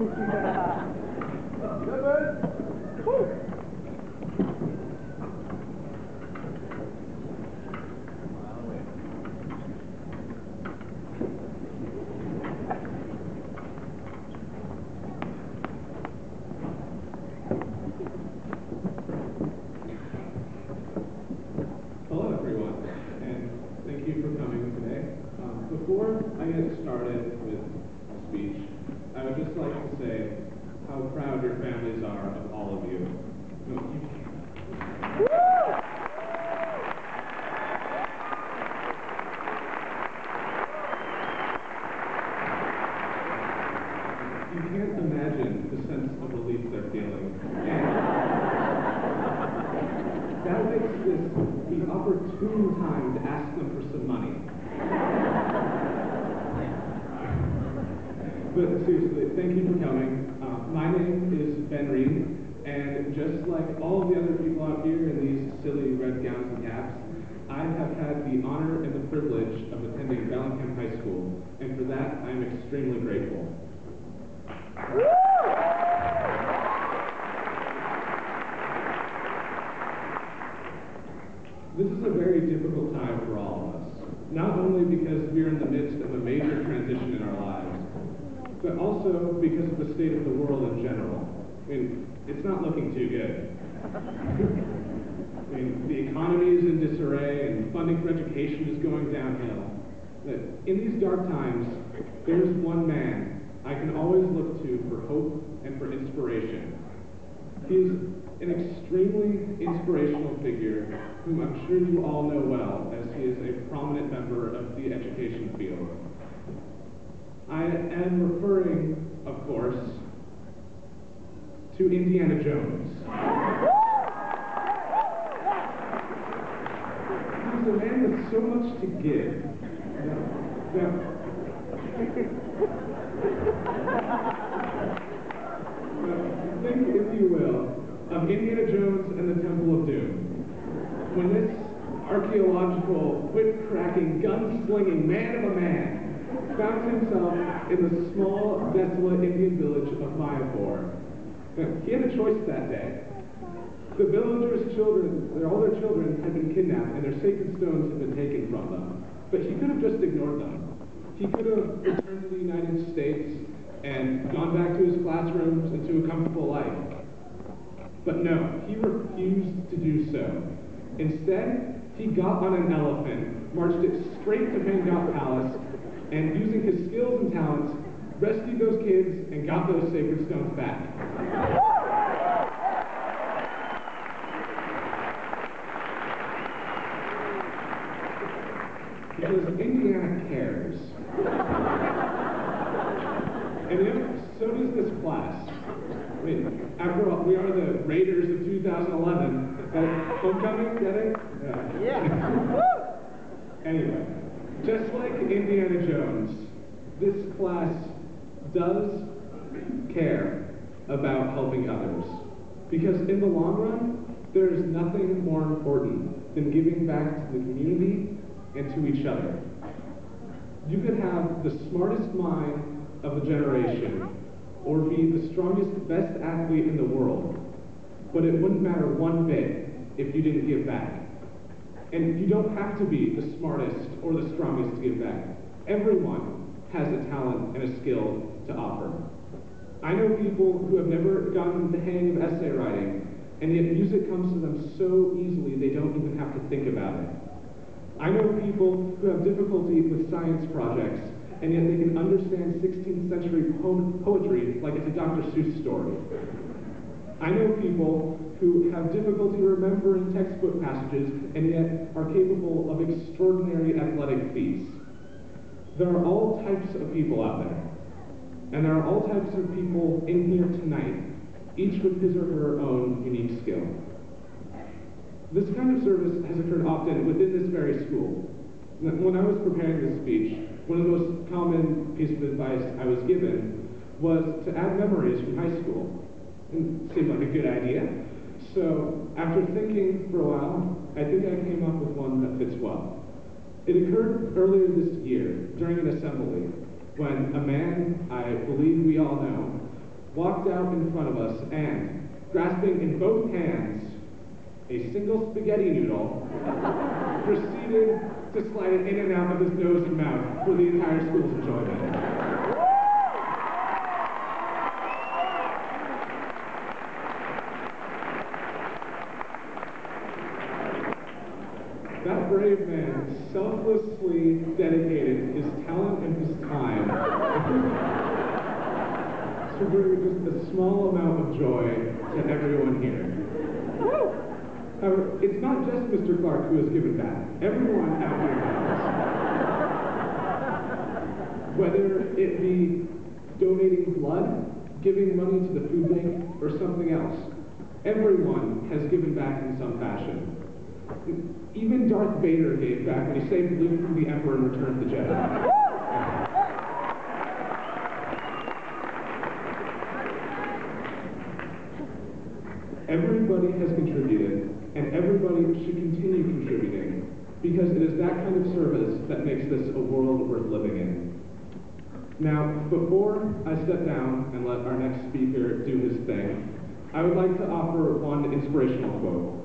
Hello, everyone, and thank you for coming today. Before I get started with my speech, I would just like to say how proud your families are of all of you. You can't imagine the sense of relief they're feeling. And that makes this the opportune time to ask them for some money. But seriously, thank you for coming. My name is Ben Reed, and just like all of the other people out here in these silly red gowns and caps, I have had the honor and the privilege of attending Bellingham High School, and for that, I am extremely grateful. This is a very difficult time for all of us, not only because we're in the midst of a major transition in our lives, but also because of the state of the world in general. I mean, it's not looking too good. I mean, the economy is in disarray and funding for education is going downhill. But in these dark times, there's one man I can always look to for hope and for inspiration. He's an extremely inspirational figure whom I'm sure you all know well, as he is a prominent member of the education field. I am referring, of course, to Indiana Jones. He's a man with so much to give. Think, if you will, of Indiana Jones and the Temple of Doom. When this archaeological, whip-cracking, gun-slinging man of a man found himself in the small, desolate Indian village of Mayapur. He had a choice that day. The villagers' children, all their children had been kidnapped and their sacred stones had been taken from them. But he could have just ignored them. He could have returned to the United States and gone back to his classrooms and to a comfortable life. But no, he refused to do so. Instead, he got on an elephant, marched it straight to Bangkok Palace, and using his skills and talents, rescued those kids and got those sacred stones back. Because Indiana cares. And so does this class. I mean, after all, we are the Raiders of 2011. Homecoming, get it? Yeah. Anyway, just like Indiana Jones, this class does care about helping others. Because in the long run, there is nothing more important than giving back to the community and to each other. You could have the smartest mind of a generation, or be the strongest, best athlete in the world, but it wouldn't matter one bit if you didn't give back. And you don't have to be the smartest or the strongest to give back. Everyone has a talent and a skill to offer. I know people who have never gotten the hang of essay writing, and yet music comes to them so easily they don't even have to think about it. I know people who have difficulty with science projects, and yet they can understand 16th century poetry like it's a Dr. Seuss story. I know people who have difficulty remembering textbook passages, and yet are capable of extraordinary athletic feats. There are all types of people out there, and there are all types of people in here tonight, each with his or her own unique skill. This kind of service has occurred often within this very school. When I was preparing this speech, one of the most common pieces of advice I was given was to add memories from high school. It seemed like a good idea. So after thinking for a while, I think I came up with one that fits well. It occurred earlier this year during an assembly when a man I believe we all know walked out in front of us and, grasping in both hands a single spaghetti noodle, proceeded to slide it in and out of his nose and mouth for the entire school's enjoyment. That brave man selflessly dedicated his talent and his time to bring just a small amount of joy to everyone here. However, it's not just Mr. Clark who has given back. Everyone out here has. Whether it be donating blood, giving money to the food bank, or something else, everyone has given back in some fashion. Even Darth Vader gave back when he saved Luke from the Emperor and returned the Jedi. Everybody has contributed, and everybody should continue contributing, because it is that kind of service that makes this a world worth living in. Now, before I step down and let our next speaker do his thing, I would like to offer one inspirational quote.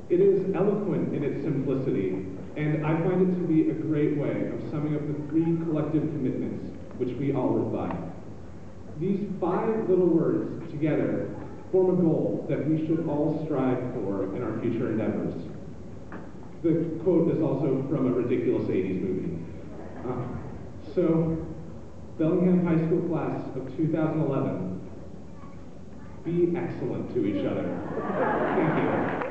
It is eloquent in its simplicity, and I find it to be a great way of summing up the 3 collective commitments which we all live by. These 5 little words together form a goal that we should all strive for in our future endeavors. The quote is also from a ridiculous 80s movie. So, Bellingham High School class of 2011, be excellent to each other. Thank you.